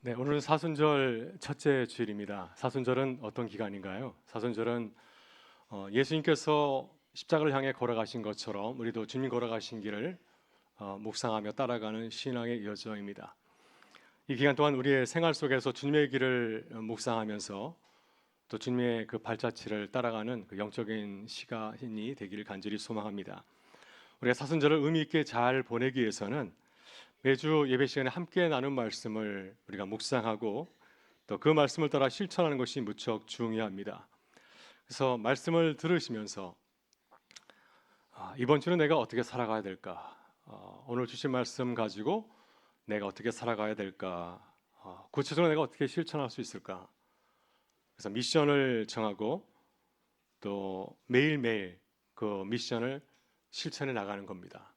네, 오늘은 사순절 첫째 주일입니다. 사순절은 어떤 기간인가요? 사순절은 예수님께서 십자가를 향해 걸어가신 것처럼 우리도 주님 걸어가신 길을 묵상하며 따라가는 신앙의 여정입니다. 이 기간 동안 우리의 생활 속에서 주님의 길을 묵상하면서 또 주님의 그 발자취를 따라가는 그 영적인 시간이 되기를 간절히 소망합니다. 우리가 사순절을 의미 있게 잘 보내기 위해서는 매주 예배 시간에 함께 나눈 말씀을 우리가 묵상하고 또 그 말씀을 따라 실천하는 것이 무척 중요합니다. 그래서 말씀을 들으시면서 이번 주는 내가 어떻게 살아가야 될까? 오늘 주신 말씀 가지고 내가 어떻게 살아가야 될까? 구체적으로 내가 어떻게 실천할 수 있을까? 그래서 미션을 정하고 또 매일매일 그 미션을 실천해 나가는 겁니다.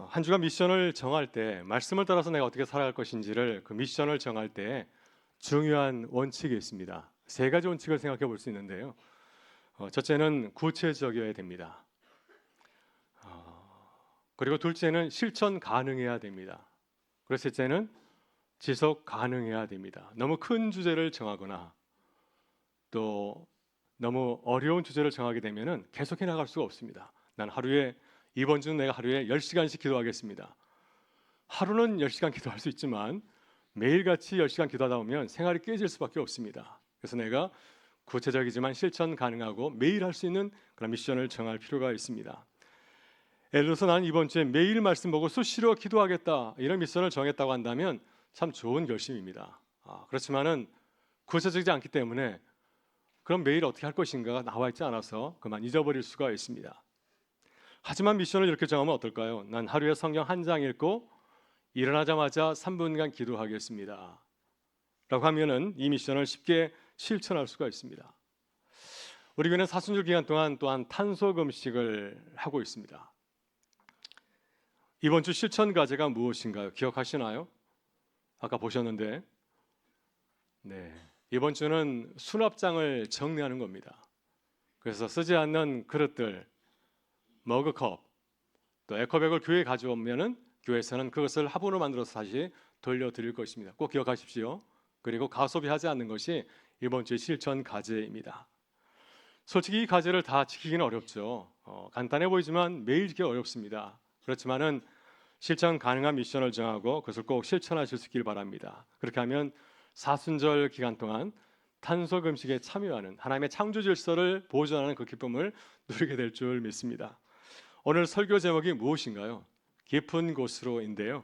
한 주간 미션을 정할 때 말씀을 따라서 내가 어떻게 살아갈 것인지를 그 미션을 정할 때 중요한 원칙이 있습니다. 세 가지 원칙을 생각해 볼 수 있는데요. 첫째는 구체적이어야 됩니다. 그리고 둘째는 실천 가능해야 됩니다. 그리고 셋째는 지속 가능해야 됩니다. 너무 큰 주제를 정하거나 또 너무 어려운 주제를 정하게 되면 계속해 나갈 수가 없습니다. 이번 주는 내가 하루에 10시간씩 기도하겠습니다. 하루는 10시간 기도할 수 있지만 매일같이 10시간 기도하다 보면 생활이 깨질 수밖에 없습니다. 그래서 내가 구체적이지만 실천 가능하고 매일 할 수 있는 그런 미션을 정할 필요가 있습니다. 예를 들어서 나는 이번 주에 매일 말씀 보고 수시로 기도하겠다 이런 미션을 정했다고 한다면 참 좋은 결심입니다. 그렇지만은 구체적이지 않기 때문에 그럼 매일 어떻게 할 것인가가 나와 있지 않아서 그만 잊어버릴 수가 있습니다. 하지만 미션을 이렇게 정하면 어떨까요? 난 하루에 성경 한 장 읽고 일어나자마자 3분간 기도하겠습니다. 라고 하면은 이 미션을 쉽게 실천할 수가 있습니다. 우리 교회는 사순절 기간 동안 또한 탄소 금식을 하고 있습니다. 이번 주 실천 과제가 무엇인가요? 기억하시나요? 아까 보셨는데 이번 주는 수납장을 정리하는 겁니다. 그래서 쓰지 않는 그릇들, 머그컵, 또 에코백을 교회에 가져오면은 교회에서는 그것을 화분으로 만들어서 다시 돌려드릴 것입니다. 꼭 기억하십시오. 그리고 가소비하지 않는 것이 이번 주의 실천 과제입니다. 솔직히 이 과제를 다 지키기는 어렵죠. 간단해 보이지만 매일 지키기 어렵습니다. 그렇지만은 실천 가능한 미션을 정하고 그것을 꼭 실천하실 수 있길 바랍니다. 그렇게 하면 사순절 기간 동안 탄소 금식에 참여하는 하나님의 창조 질서를 보존하는 그 기쁨을 누리게 될 줄 믿습니다. 오늘 설교 제목이 무엇인가요? 깊은 곳으로인데요.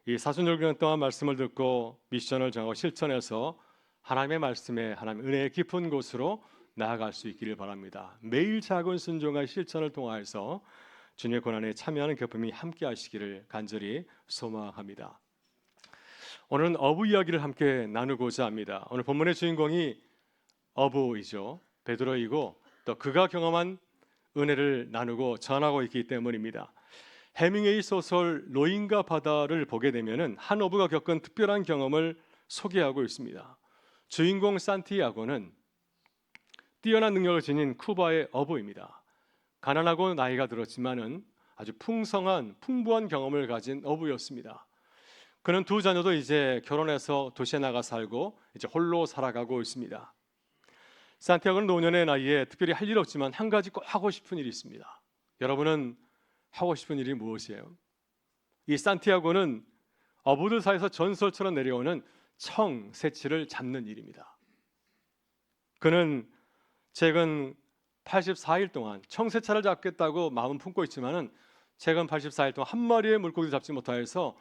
이 사순절 기간 동안 말씀을 듣고 미션을 정하고 실천해서 하나님의 말씀에 하나님의 은혜의 깊은 곳으로 나아갈 수 있기를 바랍니다. 매일 작은 순종과 실천을 통하여서 주님의 고난에 참여하는 기쁨이 함께 하시기를 간절히 소망합니다. 오늘은 어부 이야기를 함께 나누고자 합니다. 오늘 본문의 주인공이 어부이죠. 베드로이고 또 그가 경험한 은혜를 나누고 전하고 있기 때문입니다. 해밍웨이 소설 노인과 바다를 보게 되면은 한 어부가 겪은 특별한 경험을 소개하고 있습니다. 주인공 산티아고는 뛰어난 능력을 지닌 쿠바의 어부입니다. 가난하고 나이가 들었지만은 아주 풍부한 경험을 가진 어부였습니다. 그는 두 자녀도 이제 결혼해서 도시에 나가 살고 이제 홀로 살아가고 있습니다. 산티아고는 노년의 나이에 특별히 할 일 없지만 한 가지 꼭 하고 싶은 일이 있습니다. 여러분은 하고 싶은 일이 무엇이에요? 이 산티아고는 어부들 사이에서 전설처럼 내려오는 청새치를 잡는 일입니다. 그는 최근 84일 동안 청새치를 잡겠다고 마음 품고 있지만은 최근 84일 동안 한 마리의 물고기를 잡지 못하여서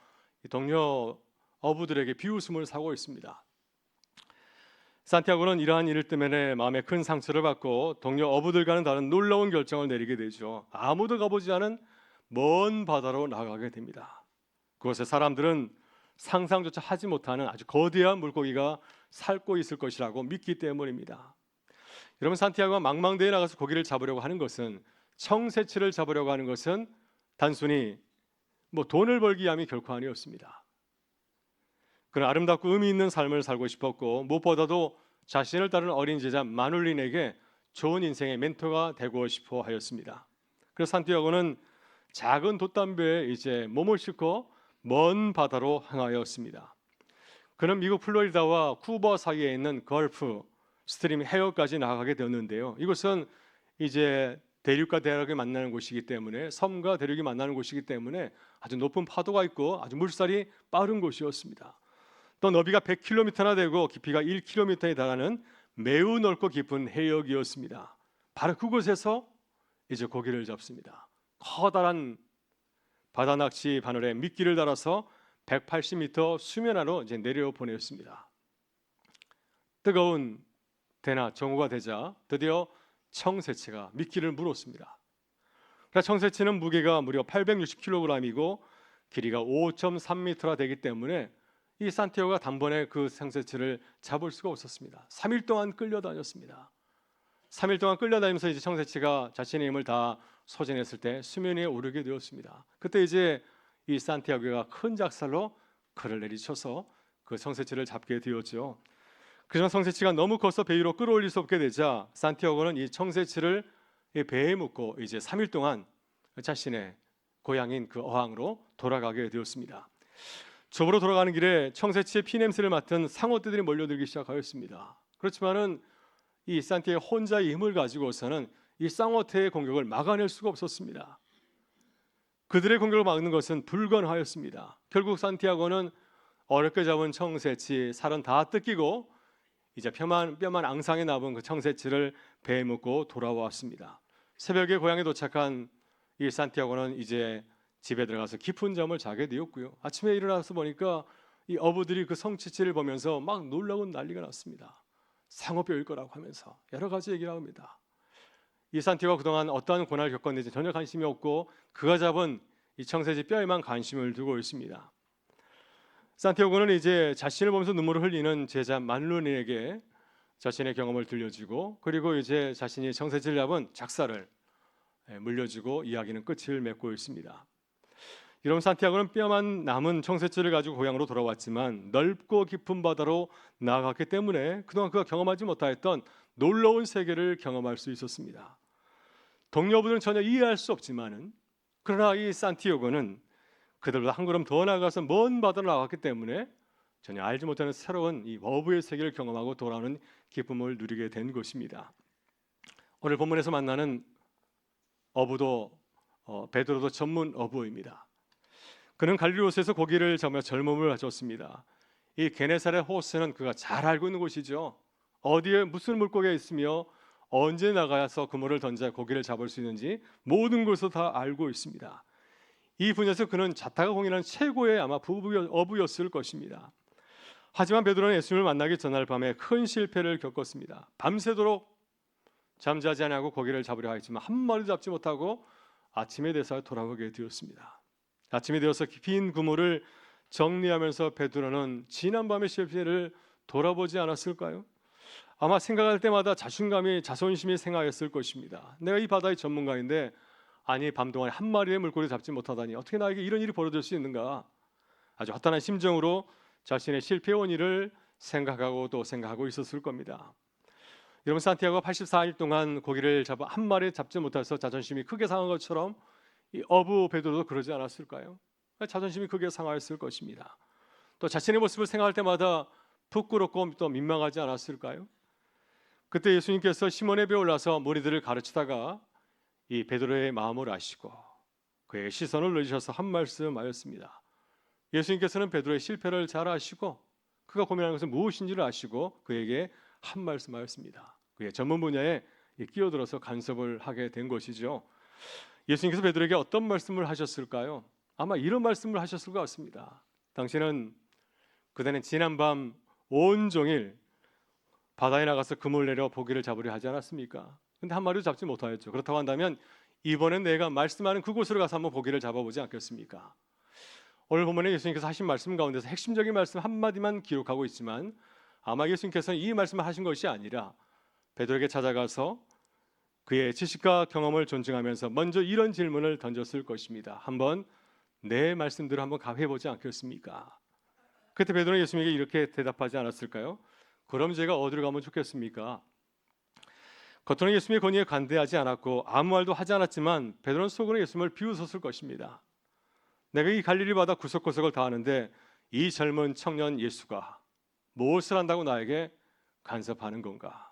동료 어부들에게 비웃음을 사고 있습니다. 산티아고는 이러한 일 때문에 마음에 큰 상처를 받고 동료 어부들과는 다른 놀라운 결정을 내리게 되죠. 아무도 가보지 않은 먼 바다로 나가게 됩니다. 그곳에 사람들은 상상조차 하지 못하는 아주 거대한 물고기가 살고 있을 것이라고 믿기 때문입니다. 여러분, 산티아고가 망망대해에 나가서 고기를 잡으려고 하는 것은 청새치를 잡으려고 하는 것은 단순히 돈을 벌기 위함이 결코 아니었습니다. 그는 아름답고 의미 있는 삶을 살고 싶었고 무엇보다도 자신을 따르는 어린 제자 마눌린에게 좋은 인생의 멘토가 되고 싶어 하였습니다. 그래서 산티아고는 작은 돛담배에 이제 몸을 싣고 먼 바다로 향하였습니다. 그는 미국 플로리다와 쿠바 사이에 있는 걸프 스트림 해역까지 나가게 되었는데요. 이곳은 이제 대륙과 대륙이 만나는 곳이기 때문에, 섬과 대륙이 만나는 곳이기 때문에 아주 높은 파도가 있고 아주 물살이 빠른 곳이었습니다. 또 너비가 100km나 되고 깊이가 1km에 달하는 매우 넓고 깊은 해역이었습니다. 바로 그곳에서 이제 고기를 잡습니다. 커다란 바다 낚시 바늘에 미끼를 달아서 180m 수면 아래로 이제 내려 보냈습니다. 뜨거운 대낮 정오가 되자 드디어 청새치가 미끼를 물었습니다. 청새치는 무게가 무려 860kg이고 길이가 5.3m나 되기 때문에 이 산티아고가 단번에 그 청새치를 잡을 수가 없었습니다. 3일 동안 끌려다녔습니다. 3일 동안 끌려다니면서 이제 청새치가 자신의 힘을 다 소진했을 때 수면 위에 오르게 되었습니다. 그때 이제 이 산티아고가 큰 작살로 그를 내리쳐서 그 청새치를 잡게 되었죠. 그러나 청새치가 너무 커서 배 위로 끌어올릴 수 없게 되자 산티아고는 이 청새치를 배에 묶고 이제 3일 동안 자신의 고향인 그 어항으로 돌아가게 되었습니다. 집으로 돌아가는 길에 청새치의 피냄새를 맡은 상어떼들이 몰려들기 시작하였습니다. 그렇지만은 이 산티아고 혼자의 힘을 가지고서는 이 상어떼의 공격을 막아낼 수가 없었습니다. 그들의 공격을 막는 것은 불가능하였습니다. 결국 산티아고는 어렵게 잡은 청새치 살은 다 뜯기고 이제 뼈만 앙상에 남은 그 청새치를 배에 묻고 돌아왔습니다. 새벽에 고향에 도착한 이 산티아고는 이제 집에 들어가서 깊은 잠을 자게 되었고요. 아침에 일어나서 보니까 이 어부들이 그 청새치를 보면서 막 놀라고 난리가 났습니다. 상어뼈일 거라고 하면서 여러 가지 얘기를 합니다. 이 산티아고가 그동안 어떠한 고난을 겪었는지 전혀 관심이 없고 그가 잡은 이 청새치 뼈에만 관심을 두고 있습니다. 산티아고는 이제 자신을 보면서 눈물을 흘리는 제자 만룬에게 자신의 경험을 들려주고 그리고 이제 자신이 청새치를 잡은 작사를 물려주고 이야기는 끝을 맺고 있습니다. 이런 산티아고는 뼈만 남은 청새치를 가지고 고향으로 돌아왔지만 넓고 깊은 바다로 나아갔기 때문에 그동안 그가 경험하지 못하였던 놀라운 세계를 경험할 수 있었습니다. 동료분들은 전혀 이해할 수 없지만은 그러나 이 산티아고는 그들보다 한 걸음 더 나아가서 먼 바다로 나갔기 때문에 전혀 알지 못하는 새로운 이 어부의 세계를 경험하고 돌아오는 기쁨을 누리게 된 것입니다. 오늘 본문에서 만나는 어부도 베드로도 전문 어부입니다. 그는 갈릴리 호수에서 고기를 잡으며 젊음을 가졌습니다. 이 게네사렛 호수는 그가 잘 알고 있는 곳이죠. 어디에 무슨 물고기가 있으며 언제 나가서 그물을 던져 고기를 잡을 수 있는지 모든 것을 다 알고 있습니다. 이 분야에서 그는 자타가 공인한 최고의 아마 어부였을 것입니다. 하지만 베드로는 예수님을 만나기 전날 밤에 큰 실패를 겪었습니다. 밤새도록 잠자지 않고 고기를 잡으려 하였지만 한 마리도 잡지 못하고 아침에 돼서 돌아오게 되었습니다. 아침이 되어서 빈 그물을 정리하면서 베드로는 지난밤의 실패를 돌아보지 않았을까요? 아마 생각할 때마다 자존심이 생각했을 것입니다. 내가 이 바다의 전문가인데 아니 밤 동안에 한 마리의 물고기를 잡지 못하다니 어떻게 나에게 이런 일이 벌어질 수 있는가? 아주 허탄한 심정으로 자신의 실패한 일을 생각하고 또 생각하고 있었을 겁니다. 여러분 산티아고가 84일 동안 고기를 잡아 한 마리 잡지 못해서 자존심이 크게 상한 것처럼 이 어부 베드로도 그러지 않았을까요? 자존심이 크게 상하였을 것입니다. 또 자신의 모습을 생각할 때마다 부끄럽고 또 민망하지 않았을까요? 그때 예수님께서 시몬의 배에 올라서 무리들을 가르치다가 이 베드로의 마음을 아시고 그의 시선을 늘리셔서 한 말씀하였습니다. 예수님께서는 베드로의 실패를 잘 아시고 그가 고민하는 것은 무엇인지를 아시고 그에게 한 말씀하였습니다. 그의 전문 분야에 끼어들어서 간섭을 하게 된 것이죠. 예수님께서 베드로에게 어떤 말씀을 하셨을까요? 아마 이런 말씀을 하셨을 것 같습니다. 당신은 그대는 지난밤 온종일 바다에 나가서 그물 내려 고기를 잡으려 하지 않았습니까? 근데 한 마리도 잡지 못하였죠. 그렇다고 한다면 이번엔 내가 말씀하는 그곳으로 가서 한번 고기를 잡아보지 않겠습니까? 오늘 본문에 예수님께서 하신 말씀 가운데서 핵심적인 말씀 한마디만 기록하고 있지만 아마 예수님께서는 이 말씀을 하신 것이 아니라 베드로에게 찾아가서 그의 지식과 경험을 존중하면서 먼저 이런 질문을 던졌을 것입니다. 한번 내 말씀대로 한번 해보지 않겠습니까? 그때 베드로는 예수님에게 이렇게 대답하지 않았을까요? 그럼 제가 어디로 가면 좋겠습니까? 겉으로는 예수님의 권위에 관대하지 않았고 아무 말도 하지 않았지만 베드로는 속으로 예수님을 비웃었을 것입니다. 내가 이 갈릴리 바다 구석구석을 다 아는데 이 젊은 청년 예수가 무엇을 한다고 나에게 간섭하는 건가?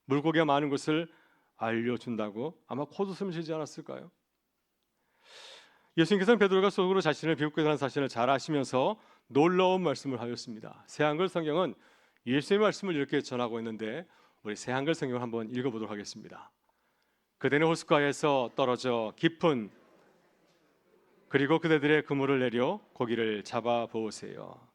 물고기가 많은 것을 알려준다고 아마 콧웃음 쉬지 않았을까요? 예수님께서는 베드로가 속으로 자신을 비웃고 있다는 사실을 잘 아시면서 놀라운 말씀을 하였습니다. 새한글 성경은 예수님의 말씀을 이렇게 전하고 있는데 우리 새한글 성경을 한번 읽어보도록 하겠습니다. 그대는 호숫가에서 떨어져 깊은 그리고 그대들의 그물을 내려 고기를 잡아 보으세요.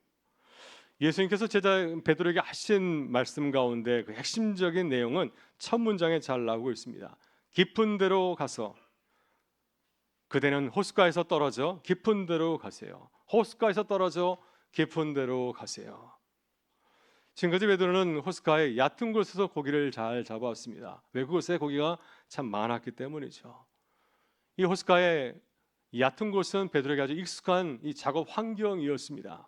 예수님께서 제자 베드로에게 하신 말씀 가운데 그 핵심적인 내용은 첫 문장에 잘 나오고 있습니다. 깊은 데로 가서 그대는 호숫가에서 떨어져 깊은 데로 가세요. 호숫가에서 떨어져 깊은 데로 가세요. 지금까지 베드로는 호숫가의 얕은 곳에서 고기를 잘 잡아왔습니다. 왜? 그곳에 고기가 참 많았기 때문이죠. 이 호숫가의 얕은 곳은 베드로에게 아주 익숙한 이 작업 환경이었습니다.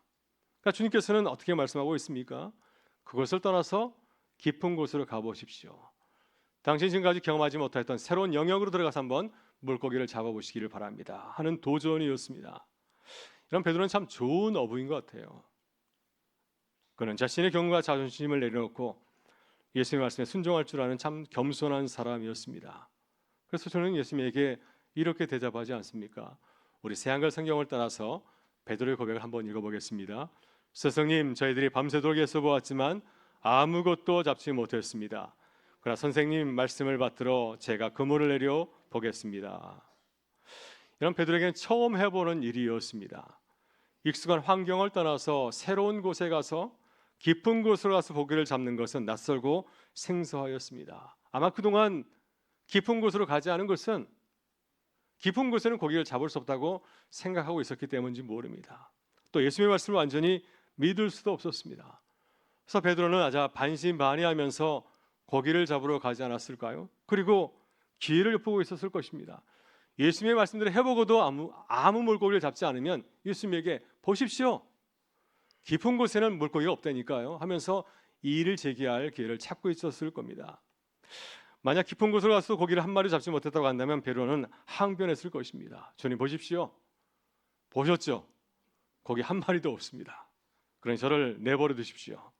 그러니까 주님께서는 어떻게 말씀하고 있습니까? 그것을 떠나서 깊은 곳으로 가보십시오. 당신 지금까지 경험하지 못했던 새로운 영역으로 들어가서 한번 물고기를 잡아보시기를 바랍니다 하는 도전이었습니다. 이런 베드로는 참 좋은 어부인 것 같아요. 그는 자신의 경험과 자존심을 내려놓고 예수님의 말씀에 순종할 줄 아는 참 겸손한 사람이었습니다. 그래서 저는 예수님에게 이렇게 대답하지 않습니까? 우리 새한글 성경을 따라서 베드로의 고백을 한번 읽어보겠습니다. 스승님, 저희들이 밤새도록 애써보았지만 아무것도 잡지 못했습니다. 그러나 선생님 말씀을 받들어 제가 그물을 내려 보겠습니다. 이런 베드로에게는 처음 해보는 일이었습니다. 익숙한 환경을 떠나서 새로운 곳에 가서 깊은 곳으로 가서 고기를 잡는 것은 낯설고 생소하였습니다. 아마 그동안 깊은 곳으로 가지 않은 것은 깊은 곳에는 고기를 잡을 수 없다고 생각하고 있었기 때문인지 모릅니다. 또 예수님의 말씀을 완전히 믿을 수도 없었습니다. 그래서 베드로는 아주 반신반의하면서 고기를 잡으러 가지 않았을까요? 그리고 기회를 엿보고 있었을 것입니다. 예수님의 말씀대로 해보고도 아무 물고기를 잡지 않으면 예수님에게 보십시오, 깊은 곳에는 물고기가 없다니까요 하면서 이의를 제기할 기회를 찾고 있었을 겁니다. 만약 깊은 곳으로 가서 고기를 한 마리 잡지 못했다고 한다면 베드로는 항변했을 것입니다. 주님 보십시오, 보셨죠? 고기 한 마리도 없습니다. 그러니 저를 내버려 두십시오.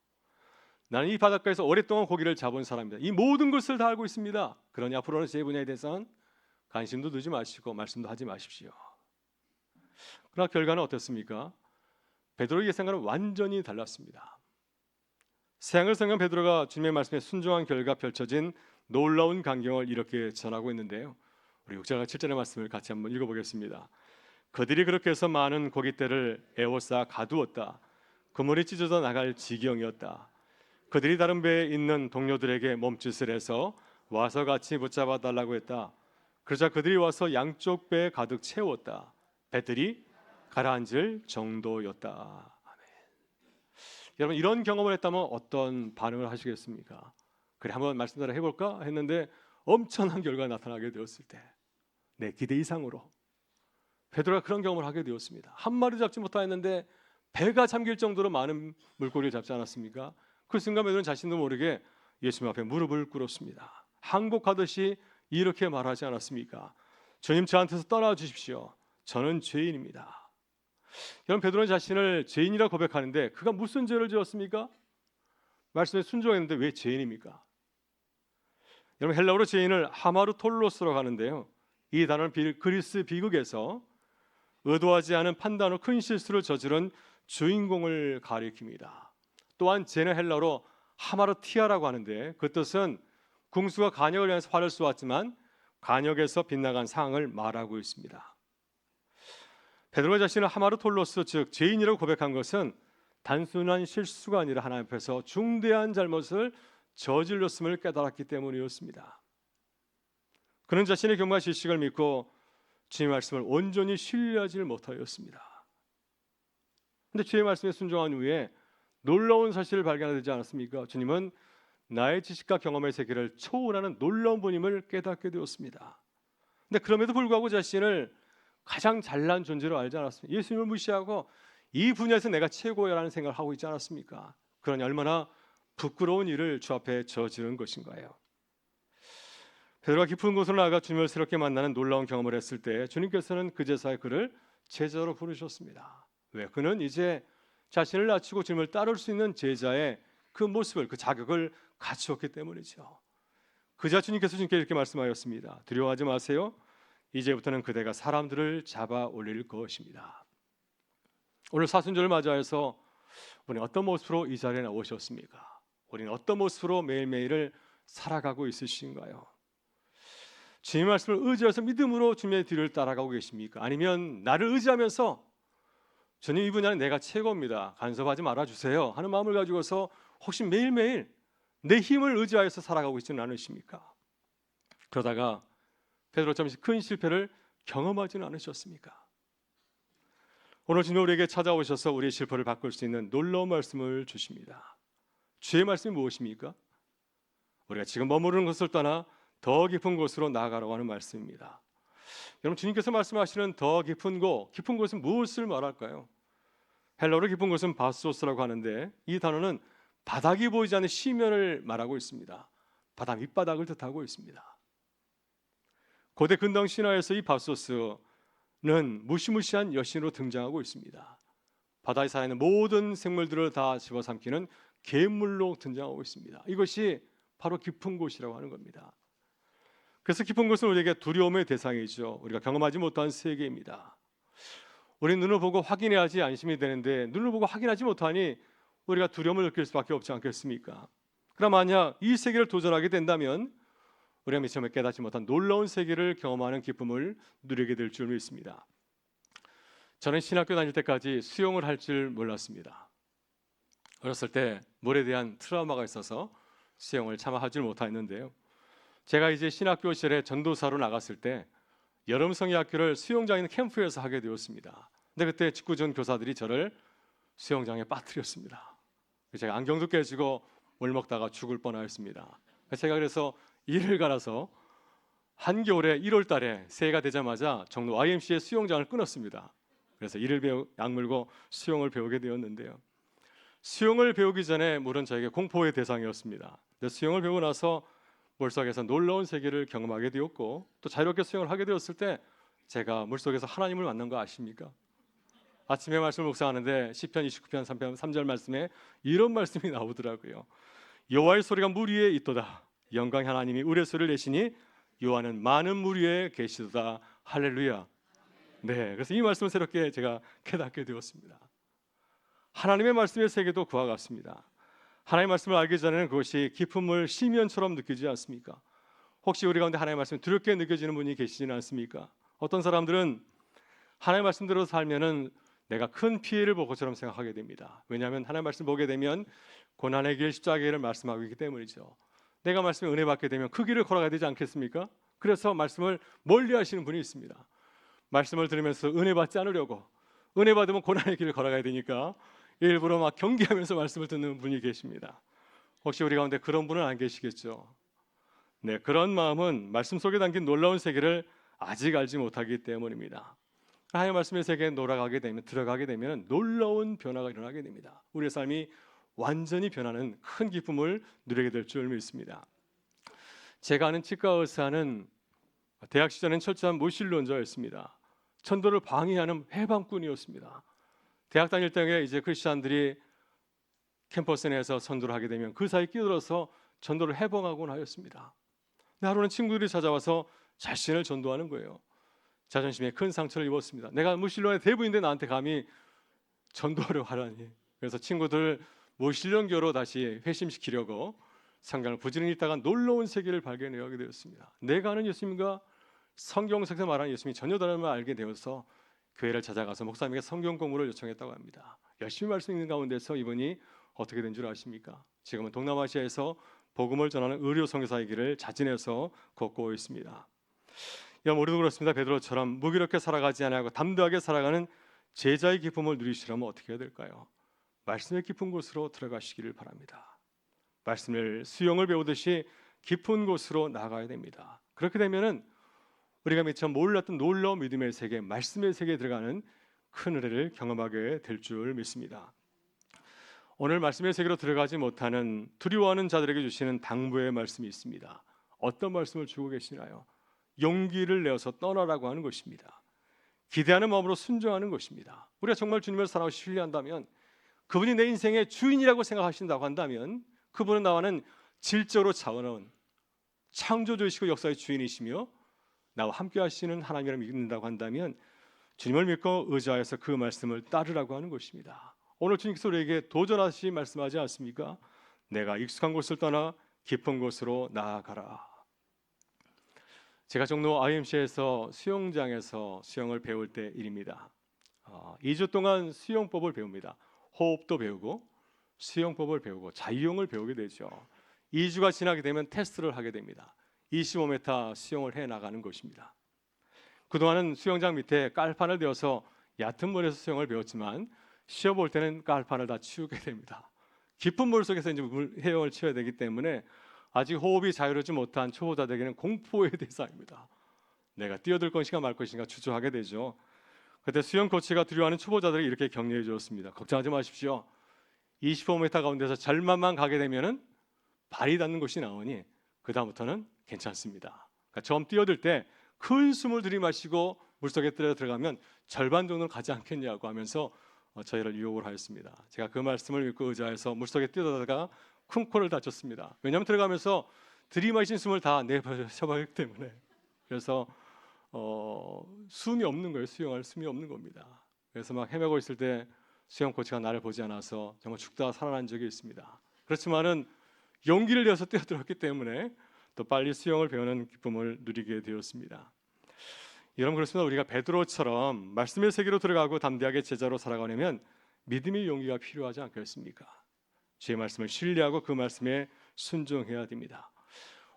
나는 이 바닷가에서 오랫동안 고기를 잡은 사람입니다. 이 모든 것을 다 알고 있습니다. 그러니 앞으로는 제 분야에 대해서는 관심도 두지 마시고 말씀도 하지 마십시오. 그러나 결과는 어떻습니까? 베드로의 예상과는 완전히 달랐습니다. 새한글 성경 베드로가 주님의 말씀에 순종한 결과 펼쳐진 놀라운 광경을 이렇게 전하고 있는데요. 우리 6절과 7절의 말씀을 같이 한번 읽어보겠습니다. 그들이 그렇게 해서 많은 고깃대를 에워싸 가두었다. 그물이 찢어져 나갈 지경이었다. 그들이 다른 배에 있는 동료들에게 몸짓을 해서 와서 같이 붙잡아 달라고 했다. 그러자 그들이 와서 양쪽 배에 가득 채웠다. 배들이 가라앉을 정도였다. 아멘. 여러분, 이런 경험을 했다면 어떤 반응을 하시겠습니까? 그래, 한번 말씀대로 해볼까 했는데 엄청난 결과가 나타나게 되었을 때 내 기대 이상으로 베드로가 그런 경험을 하게 되었습니다. 한 마리 잡지 못하였는데 배가 잠길 정도로 많은 물고기를 잡지 않았습니까? 그 순간 베드로는 자신도 모르게 예수님 앞에 무릎을 꿇었습니다. 항복하듯이 이렇게 말하지 않았습니까? 주님, 저한테서 떠나 주십시오. 저는 죄인입니다. 여러분, 베드로는 자신을 죄인이라 고백하는데 그가 무슨 죄를 지었습니까? 말씀에 순종했는데 왜 죄인입니까? 여러분, 헬라어로 죄인을 하마르톨로스라고 하는데요, 이 단어는 그리스 비극에서 의도하지 않은 판단으로 큰 실수를 저지른 주인공을 가리킵니다. 또한 죄는 헬라어로 하마르티아라고 하는데 그 뜻은 궁수가 간역을 향해서 활을 쏘았지만 간역에서 빗나간 상황을 말하고 있습니다. 베드로가 자신을 하마르톨로스, 즉 죄인이라고 고백한 것은 단순한 실수가 아니라 하나님 앞에서 중대한 잘못을 저질렀음을 깨달았기 때문이었습니다. 그는 자신의 경험과 지식을 믿고 주님의 말씀을 온전히 신뢰하지 못하였습니다. 그런데 주의 말씀에 순종한 후에 놀라운 사실을 발견하게 되지 않았습니까? 주님은 나의 지식과 경험의 세계를 초월하는 놀라운 분임을 깨닫게 되었습니다. 그런데 그럼에도 불구하고 자신을 가장 잘난 존재로 알지 않았습니까? 예수님을 무시하고 이 분야에서 내가 최고야라는 생각을 하고 있지 않았습니까? 그러니 얼마나 부끄러운 일을 주 앞에 저지른 것인가요? 베드로가 깊은 곳으로 나아가 주님을 새롭게 만나는 놀라운 경험을 했을 때 주님께서는 그제서야 그를 제자로 부르셨습니다. 왜? 그는 이제 자신을 낮추고 주님을 따를 수 있는 제자의 그 모습을, 그 자격을 갖추었기 때문이죠. 그자 주님께서 이렇게 말씀하였습니다. 두려워하지 마세요. 이제부터는 그대가 사람들을 잡아 올릴 것입니다. 오늘 사순절을 맞이해서 우리는 어떤 모습으로 이 자리에 나오셨습니까? 우리는 어떤 모습으로 매일매일을 살아가고 있으신가요? 주님의 말씀을 의지해서 믿음으로 주님의 뒤를 따라가고 계십니까? 아니면 나를 의지하면서 주님, 이 분야는 내가 최고입니다, 간섭하지 말아주세요 하는 마음을 가지고서 혹시 매일매일 내 힘을 의지하여서 살아가고 있지는 않으십니까? 그러다가 베드로처럼 큰 실패를 경험하지는 않으셨습니까? 오늘 주님 우리에게 찾아오셔서 우리의 실패를 바꿀 수 있는 놀라운 말씀을 주십니다. 주의 말씀이 무엇입니까? 우리가 지금 머무르는 것을 떠나 더 깊은 곳으로 나아가라고 하는 말씀입니다. 여러분, 주님께서 말씀하시는 더 깊은 곳, 깊은 곳은 무엇을 말할까요? 헬라어로 깊은 곳은 바소스라고 하는데, 이 단어는 바닥이 보이지 않는 시면을 말하고 있습니다. 바다 밑바닥을 뜻하고 있습니다. 고대 근동 신화에서 이 바소스는 무시무시한 여신으로 등장하고 있습니다. 바다에 살아있는 모든 생물들을 다 집어삼키는 괴물로 등장하고 있습니다. 이것이 바로 깊은 곳이라고 하는 겁니다. 그래서 깊은 곳은 우리에게 두려움의 대상이죠. 우리가 경험하지 못한 세계입니다. 우리 눈을 보고 확인해야지 안심이 되는데, 눈을 보고 확인하지 못하니 우리가 두려움을 느낄 수밖에 없지 않겠습니까? 그럼 만약 이 세계를 도전하게 된다면 우리가 미처 깨닫지 못한 놀라운 세계를 경험하는 기쁨을 누리게 될 줄 믿습니다. 저는 신학교 다닐 때까지 수영을 할 줄 몰랐습니다. 어렸을 때 물에 대한 트라우마가 있어서 수영을 차마 하지 못했는데요. 제가 이제 신학교 시절에 전도사로 나갔을 때 여름 성의학교를 수영장에 있는 캠프에서 하게 되었습니다. 근데 그때 직구전 교사들이 저를 수영장에 빠뜨렸습니다. 제가 안경도 깨지고 물 먹다가 죽을 뻔하였습니다. 제가 그래서 이를 갈아서 한겨울에 1월 달에 새해가 되자마자 종로 YMCA 수영장을 끊었습니다. 그래서 이를 악물고 수영을 배우게 되었는데요. 수영을 배우기 전에 물은 저에게 공포의 대상이었습니다. 수영을 배우고 나서 물속에서 놀라운 세계를 경험하게 되었고, 또 자유롭게 수영을 하게 되었을 때 제가 물속에서 하나님을 만난 거 아십니까? 아침에 말씀을 묵상하는데 시편 29편 3절 말씀에 이런 말씀이 나오더라고요. 여호와의 소리가 물 위에 있도다. 영광 하나님이 우레소리를 내시니 여호와는 많은 물 위에 계시도다. 할렐루야. 네, 그래서 이 말씀을 새롭게 제가 깨닫게 되었습니다. 하나님의 말씀의 세계도 그와 같습니다. 하나님의 말씀을 알기 전에는 그것이 깊은 물 시면처럼 느끼지 않습니까? 혹시 우리 가운데 하나님의 말씀이 두렵게 느껴지는 분이 계시지는 않습니까? 어떤 사람들은 하나님의 말씀대로 살면은 내가 큰 피해를 볼 것처럼 생각하게 됩니다. 왜냐하면 하나님의 말씀을 보게 되면 고난의 길, 십자가의 길을 말씀하고 있기 때문이죠. 내가 말씀에 은혜 받게 되면 그 길을 걸어가야 되지 않겠습니까? 그래서 말씀을 멀리 하시는 분이 있습니다. 말씀을 들으면서 은혜 받지 않으려고, 은혜 받으면 고난의 길을 걸어가야 되니까 일부러 막 경계하면서 말씀을 듣는 분이 계십니다. 혹시 우리 가운데 그런 분은 안 계시겠죠? 네, 그런 마음은 말씀 속에 담긴 놀라운 세계를 아직 알지 못하기 때문입니다. 하나님의 말씀의 세계에 들어가게 되면 놀라운 변화가 일어나게 됩니다. 우리의 삶이 완전히 변하는 큰 기쁨을 누리게 될 줄 믿습니다. 제가 아는 치과 의사는 대학 시절엔 철저한 무신론자였습니다. 전도를 방해하는 해방꾼이었습니다. 대학 다닐 때에 이제 크리스천들이 캠퍼스 내에서 전도를 하게 되면 그 사이에 끼어들어서 전도를 해방하곤 하였습니다. 근데 하루는 친구들이 찾아와서 자신을 전도하는 거예요. 자존심에 큰 상처를 입었습니다. 내가 무신론의 대부인데 나한테 감히 전도하려 하라니. 그래서 친구들 무신론교로 다시 회심시키려고 성경을 부지런히 읽다가 놀라운 세계를 발견하게 되었습니다. 내가 아는 예수님과 성경책에서 말하는 예수님이 전혀 다른 걸 알게 되어서 교회를 찾아가서 목사님에게 성경 공부를 요청했다고 합니다. 열심히 말씀 읽는 가운데서 이분이 어떻게 된 줄 아십니까? 지금은 동남아시아에서 복음을 전하는 의료 선교사의 길을 자진해서 걷고 있습니다. 우리도 그렇습니다. 베드로처럼 무기력하게 살아가지 않고 담대하게 살아가는 제자의 기쁨을 누리시려면 어떻게 해야 될까요? 말씀의 깊은 곳으로 들어가시기를 바랍니다. 말씀을 수영을 배우듯이 깊은 곳으로 나가야 됩니다. 그렇게 되면은 우리가 미처 몰랐던 놀라운 믿음의 세계, 말씀의 세계에 들어가는 큰 은혜를 경험하게 될 줄 믿습니다. 오늘 말씀의 세계로 들어가지 못하는 두려워하는 자들에게 주시는 당부의 말씀이 있습니다. 어떤 말씀을 주고 계시나요? 용기를 내어서 떠나라고 하는 것입니다. 기대하는 마음으로 순종하는 것입니다. 우리가 정말 주님을 사랑하고 신뢰한다면 그분이 내 인생의 주인이라고 생각하신다고 한다면 그분은 나와는 질적으로 차원은 창조주이시고 역사의 주인이시며 나와 함께 하시는 하나님을 믿는다고 한다면 주님을 믿고 의지하여서 그 말씀을 따르라고 하는 것입니다. 오늘 주님께서 우리에게 도전하시 말씀하지 않습니까? 내가 익숙한 곳을 떠나 깊은 곳으로 나아가라. 제가 종로 IMC에서 수영장에서 수영을 배울 때 일입니다. 2주 동안 수영법을 배웁니다. 호흡도 배우고 수영법을 배우고 자유형을 배우게 되죠. 2주가 지나게 되면 테스트를 하게 됩니다. 25m 수영을 해 나가는 것입니다. 그동안은 수영장 밑에 깔판을 대어서 얕은 물에서 수영을 배웠지만 쉬어볼 때는 깔판을 다 치우게 됩니다. 깊은 물 속에서 이제 헤엄을 치어야 되기 때문에 아직 호흡이 자유롭지 못한 초보자들에게는 공포의 대상입니다. 내가 뛰어들 것인가 말 것인가 주저하게 되죠. 그때 수영 코치가 두려워하는 초보자들이 이렇게 격려해 주었습니다. 걱정하지 마십시오. 25m 가운데서 절반만 가게 되면은 발이 닿는 곳이 나오니 그 다음부터는 괜찮습니다. 그러니까 처음 뛰어들 때 큰 숨을 들이마시고 물속에 들어가면 절반 정도는 가지 않겠냐고 하면서 저희를 유혹을 하였습니다. 제가 그 말씀을 믿고 의지해서 물속에 뛰어들다가 큰 코를 다쳤습니다. 왜냐하면 들어가면서 들이마신 숨을 다 내버려버리기 때문에. 그래서 숨이 없는 거예요. 수영할 숨이 없는 겁니다. 그래서 막 헤매고 있을 때 수영 코치가 나를 보지 않아서 정말 죽다가 살아난 적이 있습니다. 그렇지만은 용기를 내서 뛰어들었기 때문에 또 빨리 수영을 배우는 기쁨을 누리게 되었습니다. 여러분, 그렇습니다. 우리가 베드로처럼 말씀의 세계로 들어가고 담대하게 제자로 살아가려면 믿음의 용기가 필요하지 않겠습니까? 주의 말씀을 신뢰하고 그 말씀에 순종해야 됩니다.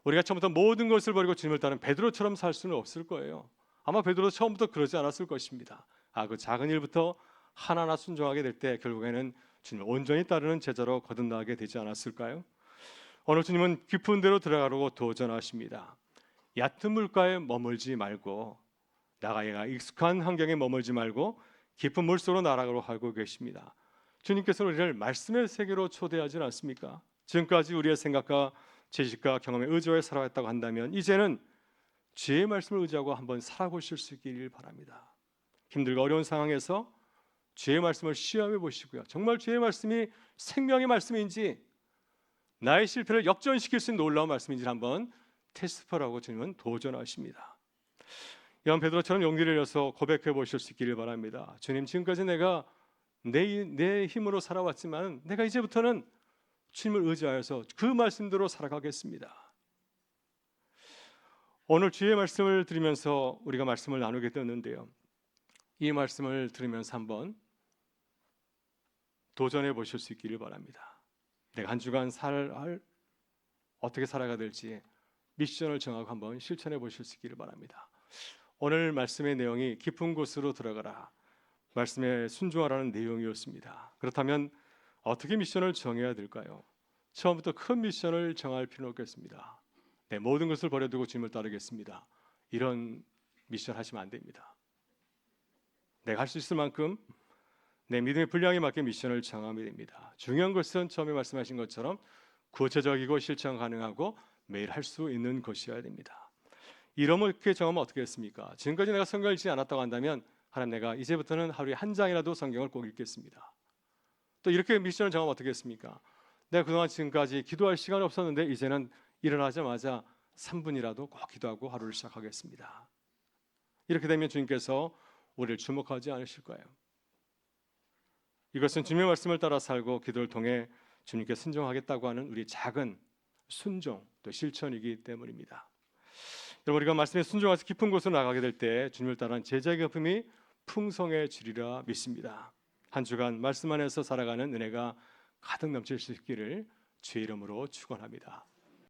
우리가 처음부터 모든 것을 버리고 주님을 따르는 베드로처럼 살 수는 없을 거예요. 아마 베드로 처음부터 그러지 않았을 것입니다. 그 작은 일부터 하나하나 순종하게 될 때 결국에는 주님을 온전히 따르는 제자로 거듭나게 되지 않았을까요? 오늘 주님은 깊은 데로 들어가려고 도전하십니다. 얕은 물가에 머물지 말고 나가야 익숙한 환경에 머물지 말고 깊은 물속으로 날아가려고 하고 계십니다. 주님께서는 우리를 말씀의 세계로 초대하지 않습니까? 지금까지 우리의 생각과 지식과 경험에 의지해 살아왔다고 한다면 이제는 주의 말씀을 의지하고 한번 살아보실 수 있기를 바랍니다. 힘들고 어려운 상황에서 주의 말씀을 시험해 보시고요. 정말 주의 말씀이 생명의 말씀인지 나의 실패를 역전시킬 수 있는 놀라운 말씀인지 한번 테스트하라고 주님은 도전하십니다. 요한 베드로처럼 용기를 내서 고백해 보실 수 있기를 바랍니다. 주님, 지금까지 내가 내 힘으로 살아왔지만 내가 이제부터는 주님을 의지하여서 그 말씀대로 살아가겠습니다. 오늘 주의 말씀을 들으면서 우리가 말씀을 나누게 되었는데요. 이 말씀을 들으면서 한번 도전해 보실 수 있기를 바랍니다. 내가 한 주간 어떻게 살아가야 될지 미션을 정하고 한번 실천해 보실 수 있기를 바랍니다. 오늘 말씀의 내용이 깊은 곳으로 들어가라, 말씀에 순종하라는 내용이었습니다. 그렇다면 어떻게 미션을 정해야 될까요? 처음부터 큰 미션을 정할 필요는 없겠습니다. 내 모든 것을 버려두고 주님을 따르겠습니다. 이런 미션 하시면 안 됩니다. 내가 할 수 있을 만큼 내 믿음의 분량에 맞게 미션을 정하면 됩니다. 중요한 것은 처음에 말씀하신 것처럼 구체적이고 실천 가능하고 매일 할 수 있는 것이어야 됩니다. 이렇게 정하면 어떻게 했습니까? 지금까지 내가 성경을 읽지 않았다고 한다면 하나님, 내가 이제부터는 하루에 한 장이라도 성경을 꼭 읽겠습니다. 또 이렇게 미션을 정하면 어떻게 했습니까? 내가 그동안 지금까지 기도할 시간이 없었는데 이제는 일어나자마자 3분이라도 꼭 기도하고 하루를 시작하겠습니다. 이렇게 되면 주님께서 우리를 주목하지 않으실 거예요. 이것은 주님의 말씀을 따라 살고 기도를 통해 주님께 순종하겠다고 하는 우리 작은 순종 또 실천이기 때문입니다. 여러분, 우리가 말씀에 순종해서 깊은 곳으로 나가게 될 때 주님을 따르는 제자의 기쁨이 풍성해지리라 믿습니다. 한 주간 말씀 안에서 살아가는 은혜가 가득 넘칠 수 있기를 주의 이름으로 축원합니다.